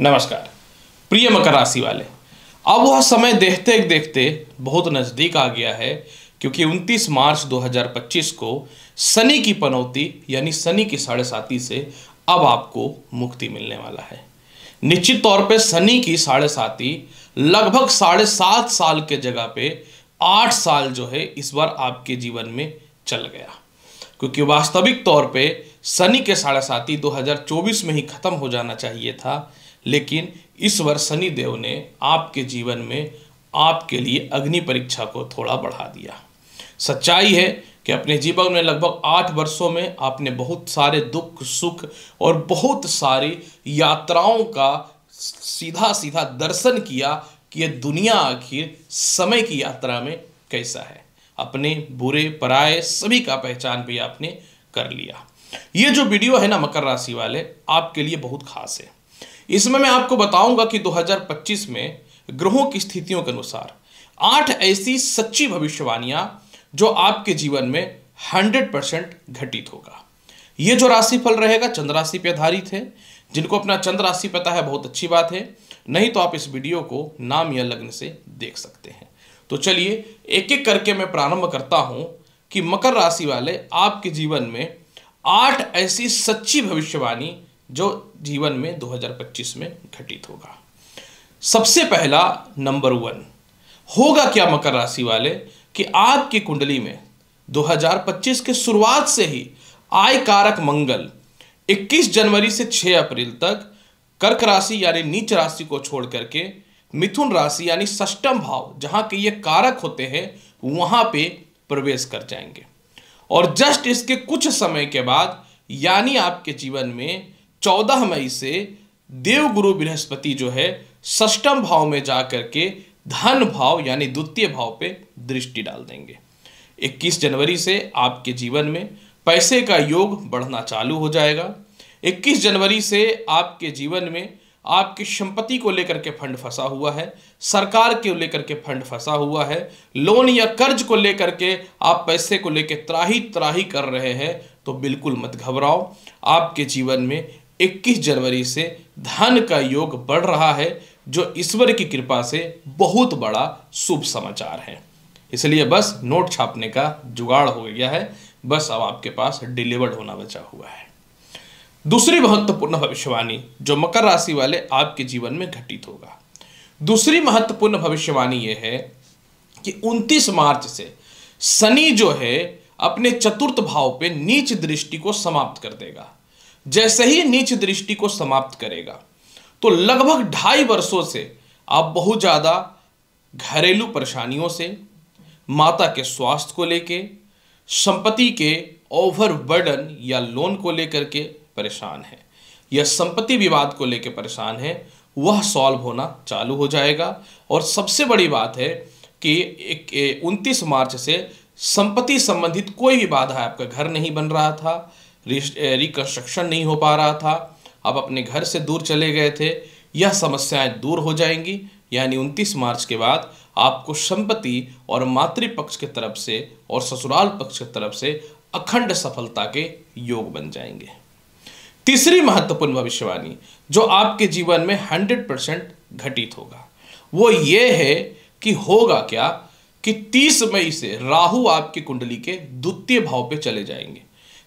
नमस्कार प्रिय मकर राशि वाले। अब वह समय देखते देखते बहुत नज़दीक आ गया है, क्योंकि 29 मार्च 2025 को शनि की पनौती यानी शनि की साढ़ेसाती से अब आपको मुक्ति मिलने वाला है। निश्चित तौर पे शनि की साढ़ेसाती लगभग 7.5 साल के जगह पे 8 साल जो है इस बार आपके जीवन में चल गया, क्योंकि वास्तविक तौर पे शनि के साढ़ेसाती 2024 में ही खत्म हो जाना चाहिए था, लेकिन इस वर्ष शनि देव ने आपके जीवन में आपके लिए अग्नि परीक्षा को थोड़ा बढ़ा दिया। सच्चाई है कि अपने जीवन में लगभग 8 वर्षों में आपने बहुत सारे दुख सुख और बहुत सारी यात्राओं का सीधा सीधा दर्शन किया कि ये दुनिया आखिर समय की यात्रा में कैसा है। अपने बुरे पराये सभी का पहचान भी आपने कर लिया। ये जो वीडियो है ना मकर राशि वाले, आपके लिए बहुत खास है। इसमें मैं आपको बताऊंगा कि 2025 में ग्रहों की स्थितियों के अनुसार 8 ऐसी सच्ची भविष्यवाणियां जो आपके जीवन में 100% घटित होगा। ये जो राशिफल रहेगा चंद्र राशि पे आधारित है। जिनको अपना चंद्र राशि पता है बहुत अच्छी बात है, नहीं तो आप इस वीडियो को नाम या लग्न से देख सकते हैं। तो चलिए एक एक करके मैं प्रारंभ करता हूं कि मकर राशि वाले आपके जीवन में 8 ऐसी सच्ची भविष्यवाणी जो जीवन में 2025 में घटित होगा। सबसे पहला नंबर 1 होगा क्या मकर राशि वाले कि आपकी कुंडली में 2025 के शुरुआत से ही आय कारक मंगल 21 जनवरी से 6 अप्रैल तक कर्क राशि यानी नीच राशि को छोड़ करके मिथुन राशि यानी षष्ठम भाव जहां के ये कारक होते हैं वहां पे प्रवेश कर जाएंगे। और जस्ट इसके कुछ समय के बाद यानी आपके जीवन में 14 मई से देवगुरु बृहस्पति जो है षष्ठम भाव में जाकर के धन भाव यानी द्वितीय भाव पे दृष्टि डाल देंगे। 21 जनवरी से आपके जीवन में पैसे का योग बढ़ना चालू हो जाएगा। 21 जनवरी से आपके जीवन में आपकी संपत्ति को लेकर के फंड फंसा हुआ है, सरकार के लेकर के फंड फंसा हुआ है, लोन या कर्ज को लेकर के आप पैसे को लेकर त्राही त्राही कर रहे हैं, तो बिल्कुल मत घबराओ। आपके जीवन में 21 जनवरी से धन का योग बढ़ रहा है, जो ईश्वर की कृपा से बहुत बड़ा शुभ समाचार है। इसलिए बस नोट छापने का जुगाड़ हो गया है, बस अब आपके पास डिलीवर्ड होना बचा हुआ है। दूसरी महत्वपूर्ण भविष्यवाणी जो मकर राशि वाले आपके जीवन में घटित होगा, दूसरी महत्वपूर्ण भविष्यवाणी यह है कि 29 मार्च से शनि जो है अपने चतुर्थ भाव पे नीच दृष्टि को समाप्त कर देगा। जैसे ही नीच दृष्टि को समाप्त करेगा तो लगभग 2.5 वर्षों से आप बहुत ज्यादा घरेलू परेशानियों से, माता के स्वास्थ्य को लेके, संपत्ति के ओवरबर्डन या लोन को लेकर के परेशान है या संपत्ति विवाद को लेकर परेशान है, वह सॉल्व होना चालू हो जाएगा। और सबसे बड़ी बात है कि 29 मार्च से संपत्ति संबंधित कोई भी बाधा है, आपका घर नहीं बन रहा था, रिकंस्ट्रक्शन नहीं हो पा रहा था, आप अपने घर से दूर चले गए थे, यह समस्याएं दूर हो जाएंगी। यानी 29 मार्च के बाद आपको संपत्ति और मातृपक्ष की तरफ से और ससुराल पक्ष की तरफ से अखंड सफलता के योग बन जाएंगे। तीसरी महत्वपूर्ण भविष्यवाणी जो आपके जीवन में 100% घटित होगा वो ये है कि होगा क्या कि 30 मई से राहु आपकी कुंडली के द्वितीय भाव पे चले जाएंगे।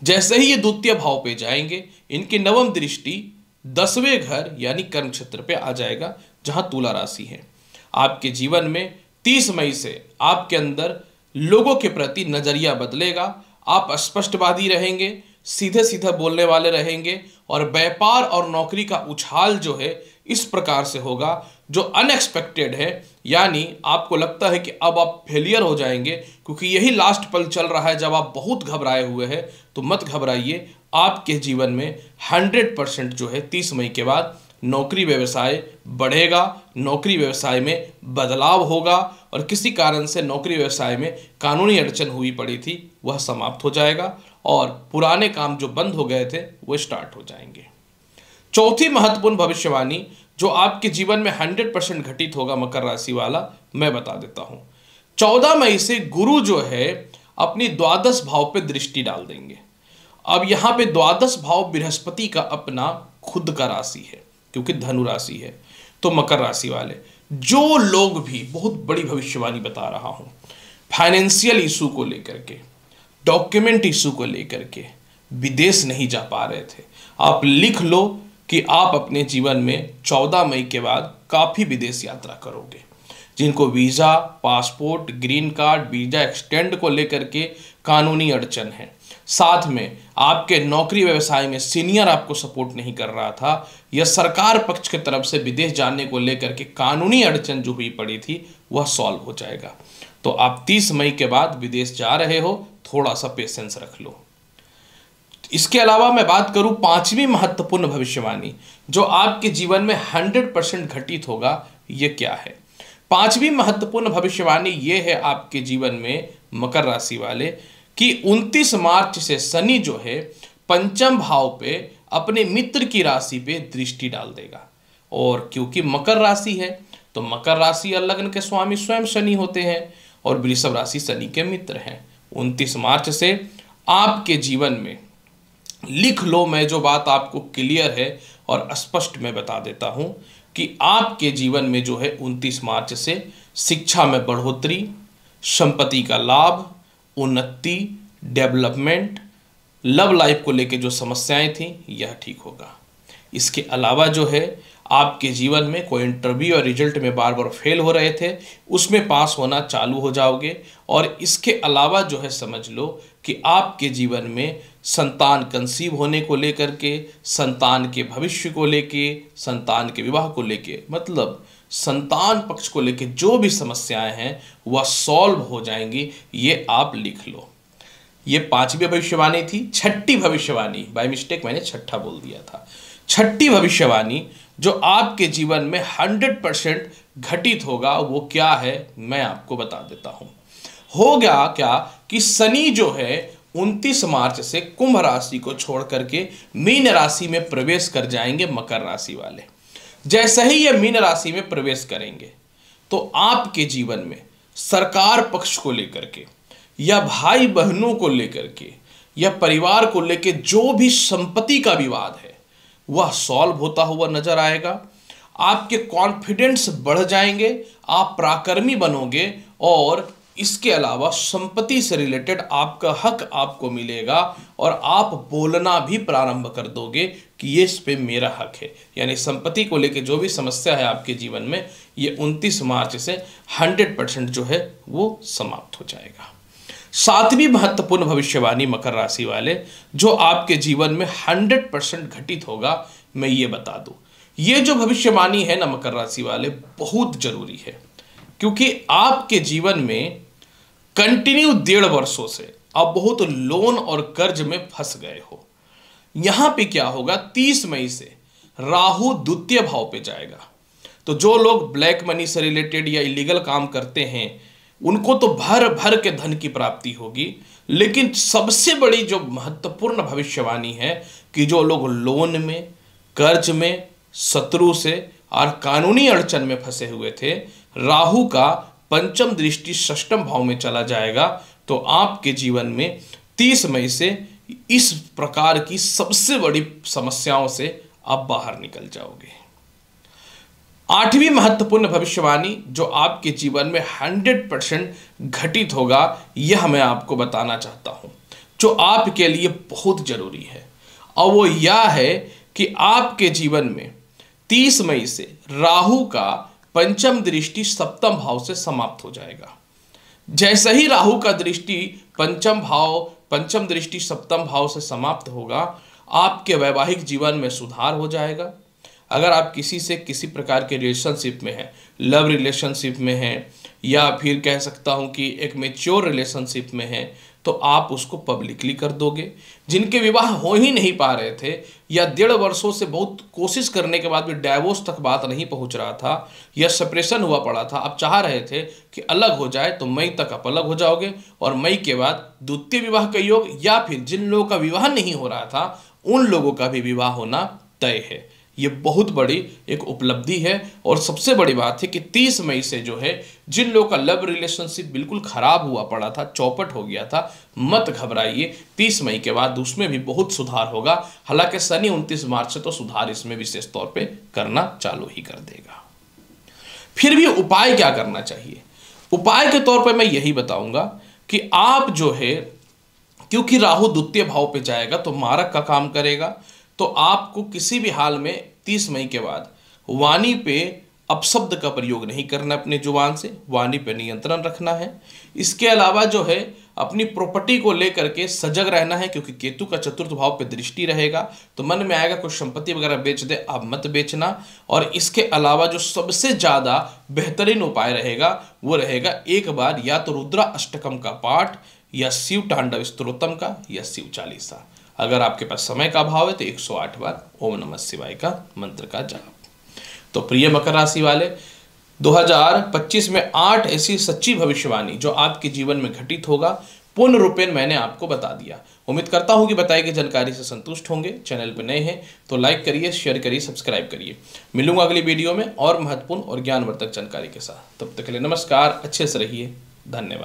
जैसे ही ये द्वितीय भाव पे जाएंगे, इनकी नवम दृष्टि 10वें घर यानी कर्म क्षेत्र पे आ जाएगा, जहां तुला राशि है। आपके जीवन में 30 मई से आपके अंदर लोगों के प्रति नजरिया बदलेगा। आप स्पष्टवादी रहेंगे, सीधे सीधे बोलने वाले रहेंगे और व्यापार और नौकरी का उछाल जो है इस प्रकार से होगा जो अनएक्सपेक्टेड है। यानी आपको लगता है कि अब आप फेलियर हो जाएंगे, क्योंकि यही लास्ट पल चल रहा है जब आप बहुत घबराए हुए हैं। तो मत घबराइए, आपके जीवन में 100% जो है 30 मई के बाद नौकरी व्यवसाय बढ़ेगा, नौकरी व्यवसाय में बदलाव होगा और किसी कारण से नौकरी व्यवसाय में कानूनी अड़चन हुई पड़ी थी वह समाप्त हो जाएगा और पुराने काम जो बंद हो गए थे वो स्टार्ट हो जाएंगे। चौथी महत्वपूर्ण भविष्यवाणी जो आपके जीवन में 100% घटित होगा मकर राशि वाला, मैं बता देता हूं। 14 मई से गुरु जो है अपनी द्वादश भाव पे दृष्टि डाल देंगे। अब यहां पे द्वादश भाव बृहस्पति का अपना खुद का राशि है, क्योंकि धनु राशि है। तो मकर राशि वाले जो लोग भी, बहुत बड़ी भविष्यवाणी बता रहा हूं, फाइनेंशियल इशू को लेकर के, डॉक्यूमेंट इशू को लेकर के विदेश नहीं जा पा रहे थे, आप लिख लो कि आप अपने जीवन में 14 मई के बाद काफ़ी विदेश यात्रा करोगे। जिनको visa, passport, green card, visa extend को लेकर के कानूनी अड़चन है, साथ में आपके नौकरी व्यवसाय में सीनियर आपको सपोर्ट नहीं कर रहा था, या सरकार पक्ष की तरफ से विदेश जाने को लेकर के कानूनी अड़चन जो हुई पड़ी थी वह सॉल्व हो जाएगा। तो आप 30 मई के बाद विदेश जा रहे हो, थोड़ा सा पेशेंस रख लो। इसके अलावा मैं बात करूं 5वीं महत्वपूर्ण भविष्यवाणी जो आपके जीवन में 100% घटित होगा, ये क्या है? 5वीं महत्वपूर्ण भविष्यवाणी ये है आपके जीवन में मकर राशि वाले कि 29 मार्च से शनि जो है पंचम भाव पे अपने मित्र की राशि पे दृष्टि डाल देगा। और क्योंकि मकर राशि है तो मकर राशि और लग्न के स्वामी स्वयं शनि होते हैं और वृषभ राशि शनि के मित्र हैं। 29 मार्च से आपके जीवन में, लिख लो, मैं जो बात आपको क्लियर है और स्पष्ट मैं बता देता हूं कि आपके जीवन में जो है 29 मार्च से शिक्षा में बढ़ोतरी, संपत्ति का लाभ, उन्नति, डेवलपमेंट, लव लाइफ को लेके जो समस्याएं थी यह ठीक होगा। इसके अलावा जो है आपके जीवन में कोई इंटरव्यू और रिजल्ट में बार बार फेल हो रहे थे, उसमें पास होना चालू हो जाओगे। और इसके अलावा जो है समझ लो कि आपके जीवन में संतान कंसीव होने को लेकर के, संतान के भविष्य को लेके, संतान के विवाह को लेके, मतलब संतान पक्ष को लेके जो भी समस्याएं हैं वह सॉल्व हो जाएंगी, ये आप लिख लो। ये 5वीं भविष्यवाणी थी। 6ठी भविष्यवाणी, बाय मिस्टेक मैंने 6ठा बोल दिया था। 6ठी भविष्यवाणी जो आपके जीवन में 100% घटित होगा वो क्या है, मैं आपको बता देता हूं। हो गया क्या कि शनि जो है 29 मार्च से कुंभ राशि को छोड़ करके मीन राशि में प्रवेश कर जाएंगे मकर राशि वाले। जैसे ही ये मीन राशि में प्रवेश करेंगे तो आपके जीवन में सरकार पक्ष को लेकर के या भाई बहनों को लेकर के या परिवार को लेकर जो भी संपत्ति का विवाद है वह सॉल्व होता हुआ नजर आएगा। आपके कॉन्फिडेंस बढ़ जाएंगे, आप पराक्रमी बनोगे और इसके अलावा संपत्ति से रिलेटेड आपका हक आपको मिलेगा और आप बोलना भी प्रारंभ कर दोगे कि ये इस पे मेरा हक है। यानी संपत्ति को लेकर जो भी समस्या है आपके जीवन में, ये 29 मार्च से 100% जो है वो समाप्त हो जाएगा। 7वीं महत्वपूर्ण भविष्यवाणी मकर राशि वाले जो आपके जीवन में 100% घटित होगा, मैं ये बता दूं, ये जो भविष्यवाणी है ना मकर राशि वाले, बहुत जरूरी है। क्योंकि आपके जीवन में कंटिन्यू 1.5 वर्षों से आप बहुत लोन और कर्ज में फंस गए हो। यहां पे क्या होगा, 30 मई से राहु द्वितीय भाव पे जाएगा। तो जो लोग ब्लैक मनी से रिलेटेड या इलीगल काम करते हैं उनको तो भर भर के धन की प्राप्ति होगी। लेकिन सबसे बड़ी जो महत्वपूर्ण भविष्यवाणी है कि जो लोग लोन में, कर्ज में, शत्रु से और कानूनी अड़चन में फंसे हुए थे, राहु का पंचम दृष्टि षष्ठम भाव में चला जाएगा। तो आपके जीवन में 30 मई से इस प्रकार की सबसे बड़ी समस्याओं से आप बाहर निकल जाओगे। 8वीं महत्वपूर्ण भविष्यवाणी जो आपके जीवन में 100% घटित होगा, यह मैं आपको बताना चाहता हूं, जो आपके लिए बहुत जरूरी है। और वो यह है कि आपके जीवन में 30 मई से राहु का पंचम दृष्टि सप्तम भाव से समाप्त हो जाएगा। जैसे ही राहु का दृष्टि पंचम दृष्टि सप्तम भाव से समाप्त होगा, आपके वैवाहिक जीवन में सुधार हो जाएगा। अगर आप किसी से किसी प्रकार के रिलेशनशिप में हैं, लव रिलेशनशिप में हैं या फिर कह सकता हूं कि एक मैच्योर रिलेशनशिप में हैं, तो आप उसको पब्लिकली कर दोगे। जिनके विवाह हो ही नहीं पा रहे थे या 1.5 वर्षों से बहुत कोशिश करने के बाद भी डाइवोर्स तक बात नहीं पहुंच रहा था या सेपरेशन हुआ पड़ा था, आप चाह रहे थे कि अलग हो जाए, तो मई तक आप अलग हो जाओगे और मई के बाद द्वितीय विवाह का योग, या फिर जिन लोगों का विवाह नहीं हो रहा था उन लोगों का भी विवाह होना तय है। ये बहुत बड़ी एक उपलब्धि है। और सबसे बड़ी बात है कि 30 मई से जो है जिन लोगों का लव रिलेशनशिप बिल्कुल खराब हुआ पड़ा था, चौपट हो गया था, मत घबराइए, 30 मई के बाद उसमें भी बहुत सुधार होगा। हालांकि शनि 29 मार्च से तो सुधार इसमें विशेष तौर पे करना चालू ही कर देगा। फिर भी उपाय क्या करना चाहिए? उपाय के तौर पर मैं यही बताऊंगा कि आप जो है, क्योंकि राहु द्वितीय भाव पे जाएगा तो मारक का काम करेगा, तो आपको किसी भी हाल में 30 मई के बाद वाणी पे अपशब्द का प्रयोग नहीं करना, अपने जुबान से वाणी पे नियंत्रण रखना है। इसके अलावा जो है अपनी प्रॉपर्टी को लेकर के सजग रहना है, क्योंकि केतु का चतुर्थ भाव पे दृष्टि रहेगा तो मन में आएगा कुछ संपत्ति वगैरह बेच दे, आप मत बेचना। और इसके अलावा जो सबसे ज़्यादा बेहतरीन उपाय रहेगा वो रहेगा एक बार या तो रुद्रा अष्टकम का पाठ या शिव तांडव स्तोत्रम का या शिव चालीसा। अगर आपके पास समय का अभाव है तो 108 बार ओम नमः शिवाय का मंत्र का जाप। तो प्रिय मकर राशि वाले, 2025 में 8 ऐसी सच्ची भविष्यवाणी जो आपके जीवन में घटित होगा, पूर्ण रूपेण मैंने आपको बता दिया। उम्मीद करता हूं कि बताई गई जानकारी से संतुष्ट होंगे। चैनल पर नए हैं तो लाइक करिए, शेयर करिए, सब्सक्राइब करिए। मिलूंगा अगली वीडियो में और महत्वपूर्ण और ज्ञानवर्धक जानकारी के साथ। तब तक के लिए नमस्कार, अच्छे से रहिए, धन्यवाद।